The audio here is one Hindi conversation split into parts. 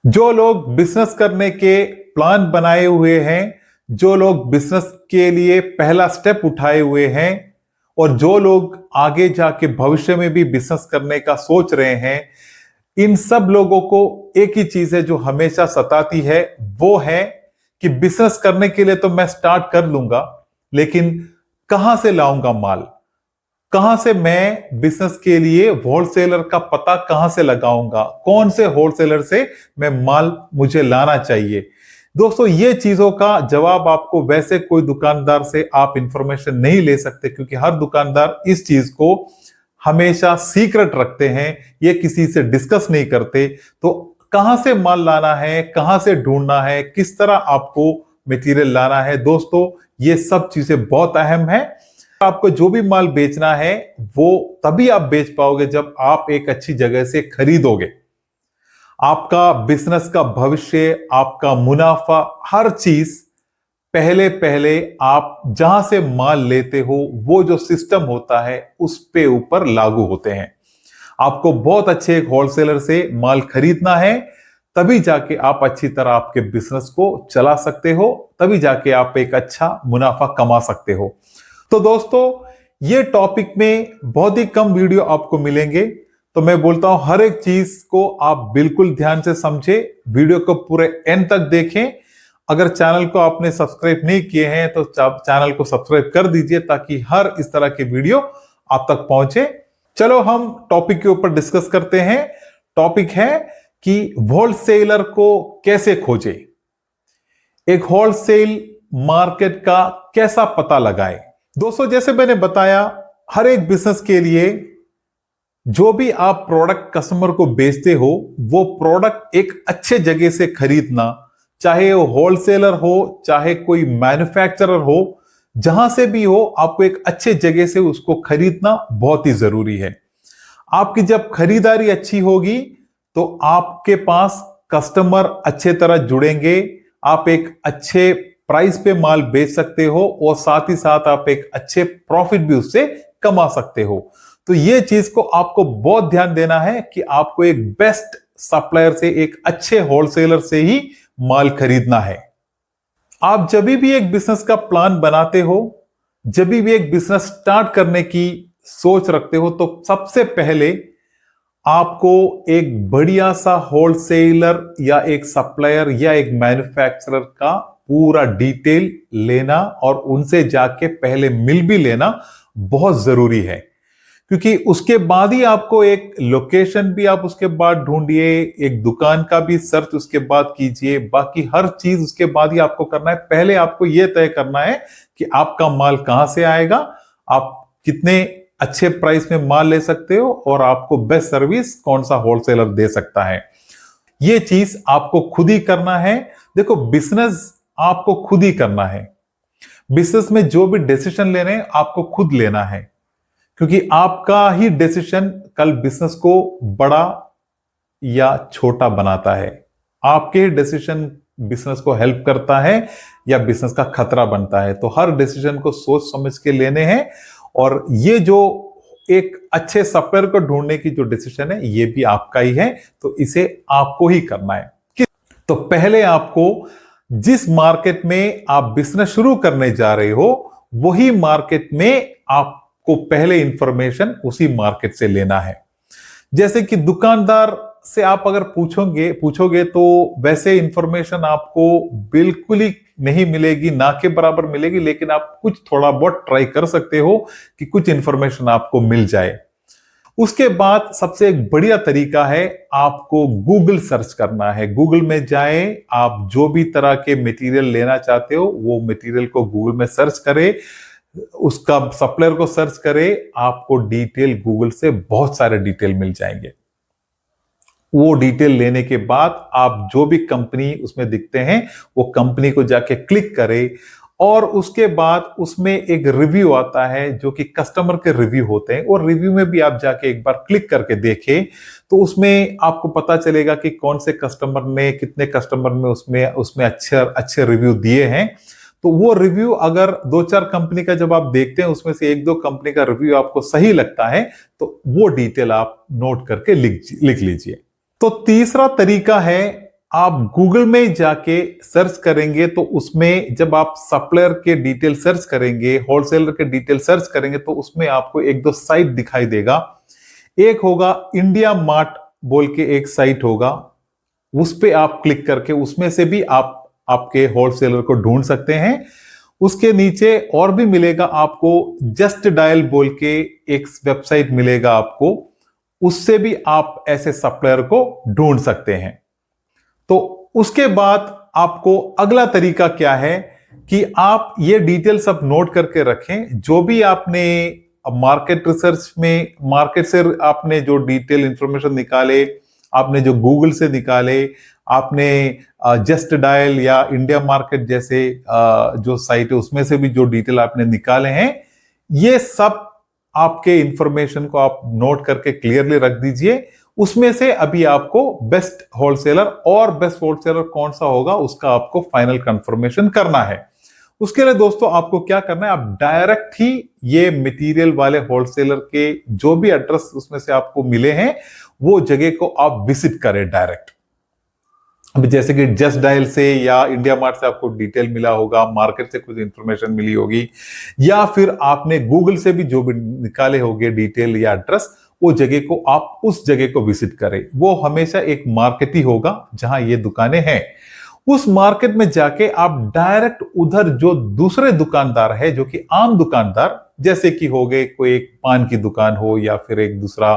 जो लोग बिजनेस करने के प्लान बनाए हुए हैं, जो लोग बिजनेस के लिए पहला स्टेप उठाए हुए हैं और जो लोग आगे जाके भविष्य में भी बिजनेस करने का सोच रहे हैं, इन सब लोगों को एक ही चीज है जो हमेशा सताती है, वो है कि बिजनेस करने के लिए तो मैं स्टार्ट कर लूंगा, लेकिन कहां से लाऊंगा माल? कहां से मैं बिजनेस के लिए होलसेलर का पता कहां से लगाऊंगा? कौन से होलसेलर से मैं माल मुझे लाना चाहिए? दोस्तों, ये चीजों का जवाब आपको वैसे कोई दुकानदार से आप इंफॉर्मेशन नहीं ले सकते, क्योंकि हर दुकानदार इस चीज को हमेशा सीक्रेट रखते हैं, ये किसी से डिस्कस नहीं करते। तो कहां से माल लाना है, कहां से ढूंढना है, किस तरह आपको मटेरियल लाना है, दोस्तों ये सब चीजें बहुत अहम है। आपको जो भी माल बेचना है वो तभी आप बेच पाओगे जब आप एक अच्छी जगह से खरीदोगे। आपका बिजनेस का भविष्य, आपका मुनाफा, हर चीज पहले पहले आप जहां से माल लेते हो वो जो सिस्टम होता है उस पे ऊपर लागू होते हैं। आपको बहुत अच्छे एक होलसेलर से माल खरीदना है, तभी जाके आप अच्छी तरह आपके बिजनेस को चला सकते हो, तभी जाके आप एक अच्छा मुनाफा कमा सकते हो। तो दोस्तों, ये टॉपिक में बहुत ही कम वीडियो आपको मिलेंगे, तो मैं बोलता हूं हर एक चीज को आप बिल्कुल ध्यान से समझे, वीडियो को पूरे एंड तक देखें। अगर चैनल को आपने सब्सक्राइब नहीं किए हैं तो चैनल को सब्सक्राइब कर दीजिए, ताकि हर इस तरह के वीडियो आप तक पहुंचे। चलो हम टॉपिक के ऊपर डिस्कस करते हैं। टॉपिक है कि होलसेलर को कैसे खोजे, एक होलसेल मार्केट का कैसा पता लगाए। दोस्तों, जैसे मैंने बताया, हर एक बिजनेस के लिए जो भी आप प्रोडक्ट कस्टमर को बेचते हो, वो प्रोडक्ट एक अच्छे जगह से खरीदना, चाहे वो होलसेलर हो, चाहे कोई मैन्युफैक्चरर हो, जहां से भी हो, आपको एक अच्छे जगह से उसको खरीदना बहुत ही जरूरी है। आपकी जब खरीदारी अच्छी होगी तो आपके पास कस्टमर अच्छे तरह जुड़ेंगे, आप एक अच्छे प्राइस पे माल बेच सकते हो और साथ ही साथ आप एक अच्छे प्रॉफिट भी उससे कमा सकते हो। तो ये चीज को आपको बहुत ध्यान देना है कि आपको एक बेस्ट सप्लायर से, एक अच्छे होलसेलर से ही माल खरीदना है। आप जब भी एक बिजनेस का प्लान बनाते हो, जब भी एक बिजनेस स्टार्ट करने की सोच रखते हो, तो सबसे पहले आपको एक बढ़िया सा होलसेलर या एक सप्लायर या एक मैन्युफैक्चरर का पूरा डिटेल लेना और उनसे जाके पहले मिल भी लेना बहुत जरूरी है, क्योंकि उसके बाद ही आपको एक लोकेशन भी आप उसके बाद ढूंढिए, एक दुकान का भी सर्च उसके बाद कीजिए, बाकी हर चीज उसके बाद ही आपको करना है। पहले आपको यह तय करना है कि आपका माल कहां से आएगा, आप कितने अच्छे प्राइस में माल ले सकते हो और आपको बेस्ट सर्विस कौन सा होलसेलर दे सकता है। यह चीज आपको खुद ही करना है। देखो, बिजनेस आपको खुद ही करना है। बिजनेस में जो भी डिसीजन लेने हैं आपको खुद लेना है, क्योंकि आपका ही डिसीजन कल बिजनेस को बड़ा या छोटा बनाता है। आपके ही डिसीजन बिजनेस को हेल्प करता है या बिजनेस का खतरा बनता है। तो हर डिसीजन को सोच समझ के लेने हैं, और ये जो एक अच्छे सप्लायर को ढूंढने की जो डिसीजन है, ये भी आपका ही है, तो इसे आपको ही करना है। तो पहले आपको जिस मार्केट में आप बिजनेस शुरू करने जा रहे हो, वही मार्केट में आपको पहले इंफॉर्मेशन उसी मार्केट से लेना है। जैसे कि दुकानदार से आप अगर पूछोगे तो वैसे इंफॉर्मेशन आपको बिल्कुल ही नहीं मिलेगी, ना के बराबर मिलेगी, लेकिन आप कुछ थोड़ा बहुत ट्राई कर सकते हो कि कुछ इंफॉर्मेशन आपको मिल जाए। उसके बाद सबसे एक बढ़िया तरीका है, आपको गूगल सर्च करना है। गूगल में जाएं, आप जो भी तरह के मटेरियल लेना चाहते हो वो मटेरियल को गूगल में सर्च करें, उसका सप्लायर को सर्च करें, आपको डिटेल गूगल से बहुत सारे डिटेल मिल जाएंगे। वो डिटेल लेने के बाद आप जो भी कंपनी उसमें दिखते हैं वो कंपनी को जाके क्लिक करें, और उसके बाद उसमें एक रिव्यू आता है जो कि कस्टमर के रिव्यू होते हैं, और रिव्यू में भी आप जाके एक बार क्लिक करके देखें तो उसमें आपको पता चलेगा कि कौन से कस्टमर ने, कितने कस्टमर ने उसमें उसमें अच्छे अच्छे रिव्यू दिए हैं। तो वो रिव्यू अगर दो चार कंपनी का जब आप देखते हैं उसमें से एक दो कंपनी का रिव्यू आपको सही लगता है तो वो डिटेल आप नोट करके लिख लीजिए। तो तीसरा तरीका है आप गूगल में जाके सर्च करेंगे तो उसमें जब आप सप्लायर के डिटेल सर्च करेंगे, होलसेलर के डिटेल सर्च करेंगे तो उसमें आपको एक दो साइट दिखाई देगा। एक होगा इंडिया मार्ट बोल के एक साइट होगा, उस पे आप क्लिक करके उसमें से भी आप आपके होलसेलर को ढूंढ सकते हैं। उसके नीचे और भी मिलेगा आपको, जस्ट डायल बोल के एक वेबसाइट मिलेगा आपको, उससे भी आप ऐसे सप्लायर को ढूंढ सकते हैं। तो उसके बाद आपको अगला तरीका क्या है कि आप ये डिटेल सब नोट करके रखें। जो भी आपने मार्केट रिसर्च में, मार्केट से आपने जो डिटेल इंफॉर्मेशन निकाले, आपने जो गूगल से निकाले, आपने जस्ट डायल या इंडिया मार्केट जैसे जो साइट है उसमें से भी जो डिटेल आपने निकाले हैं, ये सब आपके इंफॉर्मेशन को आप नोट करके क्लियरली रख दीजिए। उसमें से अभी आपको बेस्ट होलसेलर, और बेस्ट होलसेलर कौन सा होगा उसका आपको फाइनल कंफर्मेशन करना है। उसके लिए दोस्तों आपको क्या करना है, आप डायरेक्ट ही ये मटेरियल वाले होलसेलर के जो भी एड्रेस उसमें से आपको मिले हैं वो जगह को आप विजिट करें डायरेक्ट। अब जैसे कि जस्ट डायल से या इंडिया मार्ट से आपको डिटेल मिला होगा, मार्केट से कुछ इंफॉर्मेशन मिली होगी, या फिर आपने गूगल से भी जो भी निकाले होंगे डिटेल या एड्रेस, वो जगह को आप उस जगह को विजिट करें। वो हमेशा एक मार्केट ही होगा जहां ये दुकानें हैं। उस मार्केट में जाके आप डायरेक्ट उधर जो दूसरे दुकानदार है, जो कि आम दुकानदार, जैसे कि हो गए कोई एक पान की दुकान हो या फिर एक दूसरा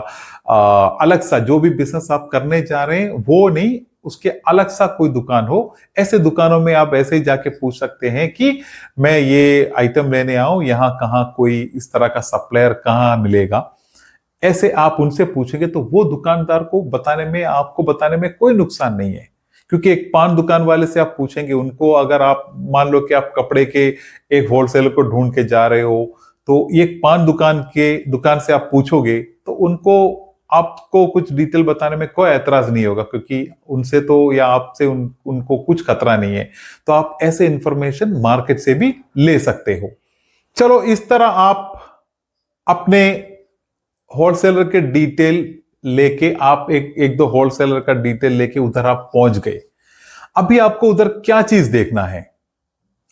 अलग सा जो भी बिजनेस आप करने जा रहे हैं वो नहीं, उसके अलग सा कोई दुकान हो, ऐसे दुकानों में आप ऐसे ही जाके पूछ सकते हैं कि मैं ये आइटम लेने आऊं, यहां कहां कोई इस तरह का सप्लायर कहां मिलेगा। ऐसे आप उनसे पूछेंगे तो वो दुकानदार को बताने में, आपको बताने में कोई नुकसान नहीं है। क्योंकि एक पान दुकान वाले से आप पूछेंगे, उनको अगर आप मान लो कि आप कपड़े के एक होलसेलर को ढूंढ के जा रहे हो, तो एक पान दुकान से आप पूछोगे तो उनको आपको कुछ डिटेल बताने में कोई ऐतराज नहीं होगा, क्योंकि उनसे तो या आपसे उनको कुछ खतरा नहीं है। तो आप ऐसे इंफॉर्मेशन मार्केट से भी ले सकते हो। चलो, इस तरह आप अपने होलसेलर के डिटेल लेके, आप एक दो होलसेलर का डिटेल लेके उधर आप पहुंच गए। अभी आपको उधर क्या चीज देखना है,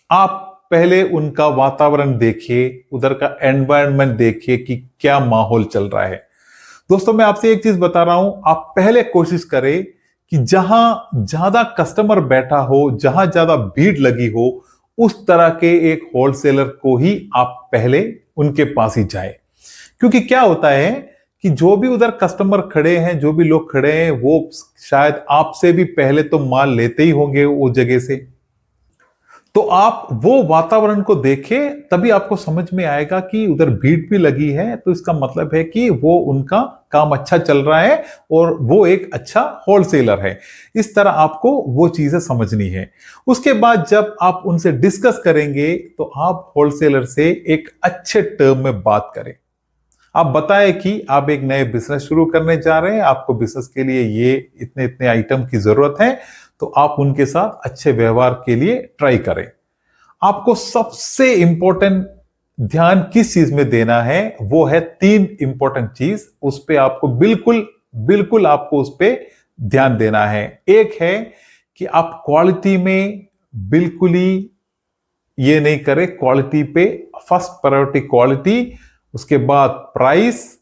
आप पहले उनका वातावरण देखिए, उधर का एनवायरनमेंट देखिए कि क्या माहौल चल रहा है। दोस्तों मैं आपसे एक चीज बता रहा हूं, आप पहले कोशिश करें कि जहां ज्यादा कस्टमर बैठा हो, जहां ज्यादा भीड़ लगी हो, उस तरह के एक होलसेलर को ही आप पहले उनके पास ही जाए। क्योंकि क्या होता है कि जो भी उधर कस्टमर खड़े हैं, जो भी लोग खड़े हैं, वो शायद आपसे भी पहले तो माल लेते ही होंगे उस जगह से। तो आप वो वातावरण को देखें, तभी आपको समझ में आएगा कि उधर भीड़ भी लगी है, तो इसका मतलब है कि वो उनका काम अच्छा चल रहा है और वो एक अच्छा होलसेलर है। इस तरह आपको वो चीजें समझनी है। उसके बाद जब आप उनसे डिस्कस करेंगे तो आप होलसेलर से एक अच्छे टर्म में बात करें। आप बताएं कि आप एक नए बिजनेस शुरू करने जा रहे हैं, आपको बिजनेस के लिए ये इतने इतने आइटम की जरूरत है, तो आप उनके साथ अच्छे व्यवहार के लिए ट्राई करें। आपको सबसे इंपॉर्टेंट ध्यान किस चीज में देना है, वो है 3 इंपॉर्टेंट चीज, उस पे आपको बिल्कुल बिल्कुल आपको उस पे ध्यान देना है। एक है कि आप क्वालिटी में बिल्कुल ही ये नहीं करें, क्वालिटी पे फर्स्ट प्रायोरिटी क्वालिटी, उसके बाद प्राइस,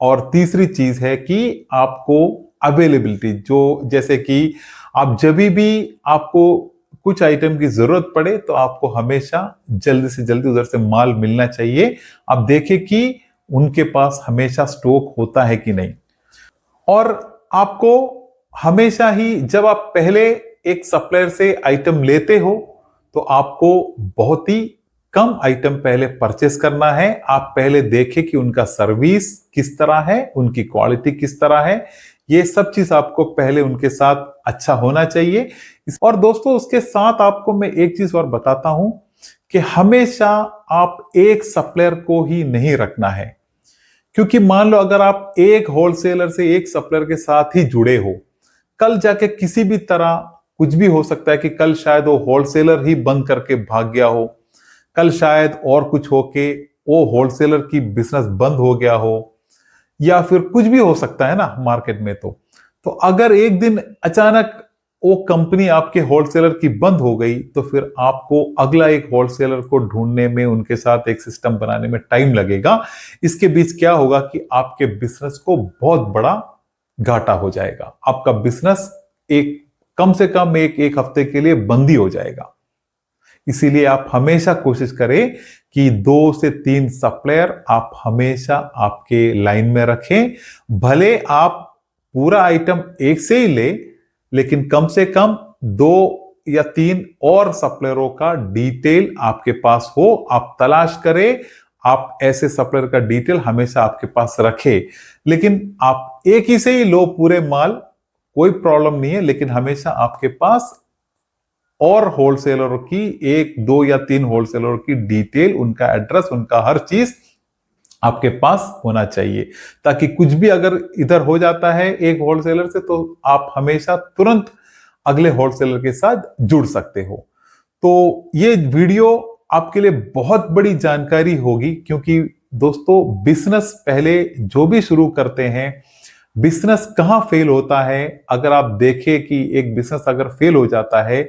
और तीसरी चीज है कि आपको अवेलेबिलिटी, जो जैसे कि आप जब भी आपको कुछ आइटम की जरूरत पड़े तो आपको हमेशा जल्दी से जल्दी उधर से माल मिलना चाहिए। आप देखें कि उनके पास हमेशा स्टॉक होता है कि नहीं। और आपको हमेशा ही जब आप पहले एक सप्लायर से आइटम लेते हो तो आपको बहुत ही कम आइटम पहले परचेस करना है। आप पहले देखें कि उनका सर्विस किस तरह है, उनकी क्वालिटी किस तरह है, ये सब चीज आपको पहले उनके साथ अच्छा होना चाहिए। और दोस्तों उसके साथ आपको मैं एक चीज और बताता हूं कि हमेशा आप एक सप्लायर को ही नहीं रखना है। क्योंकि मान लो अगर आप एक होलसेलर से, एक सप्लायर के साथ ही जुड़े हो, कल जाके किसी भी तरह कुछ भी हो सकता है कि कल शायद वो होलसेलर ही बंद करके भाग गया हो, कल शायद और कुछ हो के वो होलसेलर की बिजनेस बंद हो गया हो, या फिर कुछ भी हो सकता है ना मार्केट में। तो अगर एक दिन अचानक वो कंपनी आपके होलसेलर की बंद हो गई तो फिर आपको अगला एक होलसेलर को ढूंढने में, उनके साथ एक सिस्टम बनाने में टाइम लगेगा। इसके बीच क्या होगा कि आपके बिजनेस को बहुत बड़ा घाटा हो जाएगा। आपका बिजनेस एक कम से कम एक हफ्ते के लिए बंद ही हो जाएगा। इसीलिए आप हमेशा कोशिश करें कि 2 से 3 सप्लायर आप हमेशा आपके लाइन में रखें। भले आप पूरा आइटम एक से ही ले, लेकिन कम से कम 2 या 3 और सप्लायरों का डिटेल आपके पास हो। आप तलाश करें, आप ऐसे सप्लायर का डिटेल हमेशा आपके पास रखें। लेकिन आप एक ही से ही लो पूरे माल, कोई प्रॉब्लम नहीं है, लेकिन हमेशा आपके पास और होलसेलरों की 1, 2 या 3 होलसेलरों की डिटेल, उनका एड्रेस, उनका हर चीज आपके पास होना चाहिए, ताकि कुछ भी अगर इधर हो जाता है एक होलसेलर से तो आप हमेशा तुरंत अगले होलसेलर के साथ जुड़ सकते हो। तो ये वीडियो आपके लिए बहुत बड़ी जानकारी होगी, क्योंकि दोस्तों बिजनेस पहले जो भी शुरू करते हैं, बिजनेस कहां फेल होता है, अगर आप देखें कि एक बिजनेस अगर फेल हो जाता है,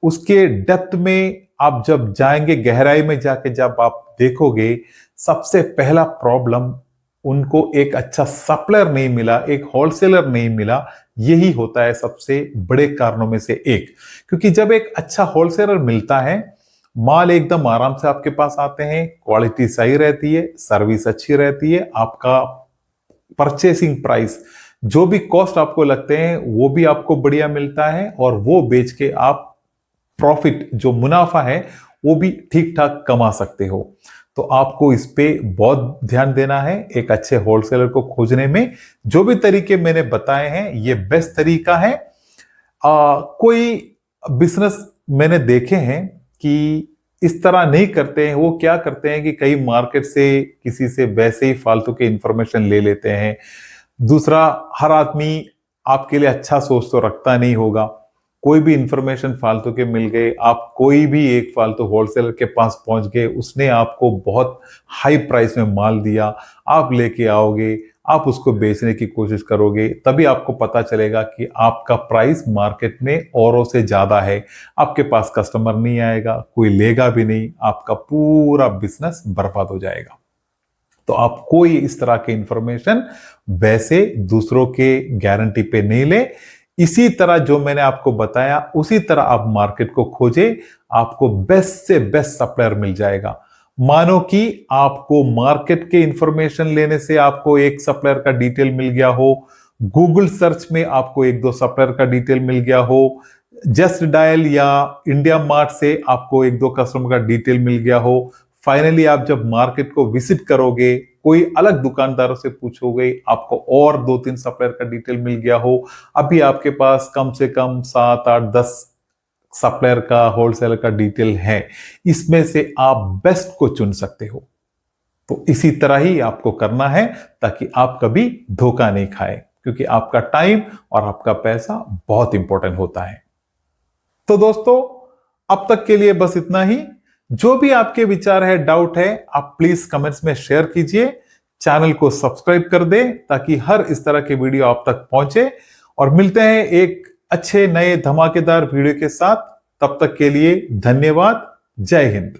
उसके डेप्थ में आप जब जाएंगे, गहराई में जाके जब आप देखोगे, सबसे पहला प्रॉब्लम उनको एक अच्छा सप्लायर नहीं मिला, एक होलसेलर नहीं मिला। यही होता है सबसे बड़े कारणों में से एक। क्योंकि जब एक अच्छा होलसेलर मिलता है, माल एकदम आराम से आपके पास आते हैं, क्वालिटी सही रहती है, सर्विस अच्छी रहती है, आपका परचेसिंग प्राइस, जो भी कॉस्ट आपको लगते हैं वो भी आपको बढ़िया मिलता है, और वो बेच के आप प्रॉफिट, जो मुनाफा है, वो भी ठीक ठाक कमा सकते हो। तो आपको इस पे बहुत ध्यान देना है एक अच्छे होलसेलर को खोजने में। जो भी तरीके मैंने बताए हैं ये बेस्ट तरीका है। कोई बिजनेस मैंने देखे हैं कि इस तरह नहीं करते हैं। वो क्या करते हैं कि कई मार्केट से किसी से वैसे ही फालतू के इंफॉर्मेशन ले लेते हैं। दूसरा, हर आदमी आपके लिए अच्छा सोच तो रखता नहीं होगा। कोई भी इंफॉर्मेशन फालतू के मिल गए, आप कोई भी एक फालतू होलसेलर के पास पहुंच गए, उसने आपको बहुत हाई प्राइस में माल दिया, आप लेके आओगे, आप उसको बेचने की कोशिश करोगे, तभी आपको पता चलेगा कि आपका प्राइस मार्केट में औरों से ज्यादा है। आपके पास कस्टमर नहीं आएगा, कोई लेगा भी नहीं, आपका पूरा बिजनेस बर्बाद हो जाएगा। तो आप कोई इस तरह के इंफॉर्मेशन वैसे दूसरों के गारंटी पे नहीं ले। इसी तरह जो मैंने आपको बताया उसी तरह आप मार्केट को खोजे, आपको बेस्ट से बेस्ट सप्लायर मिल जाएगा। मानो कि आपको मार्केट के इंफॉर्मेशन लेने से आपको एक सप्लायर का डिटेल मिल गया हो, गूगल सर्च में आपको 1-2 सप्लायर का डिटेल मिल गया हो, जस्ट डायल या इंडिया मार्ट से आपको 1-2 कस्टमर का डिटेल मिल गया हो। फाइनली आप जब मार्केट को विजिट करोगे, कोई अलग दुकानदारों से पूछोगे, आपको और 2-3 सप्लायर का डिटेल मिल गया हो। अभी आपके पास कम से कम 7, 8, 10 सप्लायर का, होलसेलर का डिटेल है। इसमें से आप बेस्ट को चुन सकते हो। तो इसी तरह ही आपको करना है, ताकि आप कभी धोखा नहीं खाए, क्योंकि आपका टाइम और आपका पैसा बहुत इंपॉर्टेंट होता है। तो दोस्तों, अब तक के लिए बस इतना ही। जो भी आपके विचार है, डाउट है, आप प्लीज कमेंट्स में शेयर कीजिए। चैनल को सब्सक्राइब कर दें ताकि हर इस तरह के वीडियो आप तक पहुंचे। और मिलते हैं एक अच्छे नए धमाकेदार वीडियो के साथ। तब तक के लिए धन्यवाद। जय हिंद।